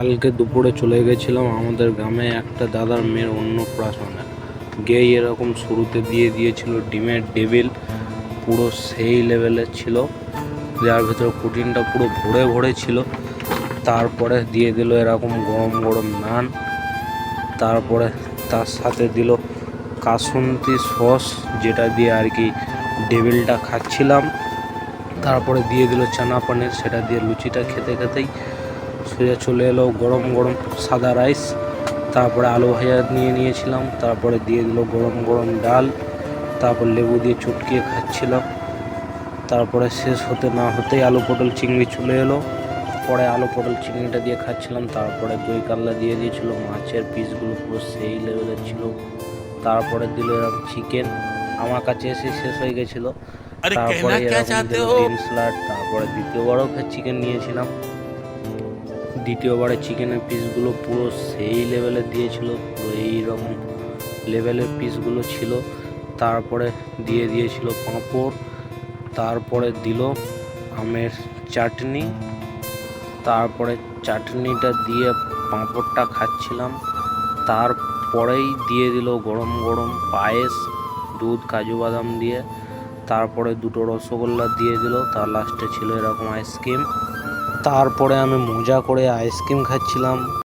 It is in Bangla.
কালকে দুপুরে চলে গেছিলাম আমাদের গ্রামে একটা দাদার মেয়ের অন্নপ্রাশনে। গিয়ে এরকম শুরুতে দিয়ে দিয়েছিল ডিমের ডেভিল, পুরো সেই লেভেলের ছিল, যার ভেতরে প্রোটিনটা পুরো ভরে ভরে ছিল। তারপরে দিয়ে দিল এরকম গরম গরম নান, তারপরে তার সাথে দিল কাসুন্দি সস, যেটা দিয়ে আর কি ডেভিলটা খাচ্ছিলাম। তারপরে দিয়ে দিল চানা পনির, সেটা দিয়ে লুচিটা খেতে খেতেই সোজা চলে এলো গরম গরম সাদা রাইস। তারপরে আলু ভাজা নিয়েছিলাম, তারপরে দিয়ে দিল গরম গরম ডাল, তারপর লেবু দিয়ে চটকিয়ে খাচ্ছিলাম। তারপরে শেষ হতে না হতেই আলু পটল চিংড়ি চলে এলো, পরে আলু পটল চিংড়িটা দিয়ে খাচ্ছিলাম। তারপরে দই কাতলা দিয়ে দিয়েছিল, মাছের পিসগুলো পুরো সেই লেভেলের ছিল। তারপরে দিল এরকম চিকেন, আমার কাছে এসে শেষ হয়ে গেছিলো। তারপরে এরকম দিল ডিম স্যালাড। তারপরে দ্বিতীয়বারও চিকেন নিয়েছিলাম, দ্বিতীয়বারে চিকেনের পিসগুলো পুরো সেই লেভেলের দিয়েছিল, পুরো এইরকম লেভেলের পিসগুলো ছিল। তারপরে দিয়ে দিয়েছিল পাঁপড়, তারপরে দিল আমের চাটনি, তারপরে চাটনিটা দিয়ে পাঁপড়টা খাচ্ছিলাম। তারপরেই দিয়ে দিল গরম গরম পায়েস, দুধ কাজু বাদাম দিয়ে। তারপরে দুটো রসগোল্লা দিয়ে দিল, তার লাস্টে ছিল এরকম আইসক্রিম। তারপরে আমি মজা করে আইসক্রিম খাচ্ছিলাম।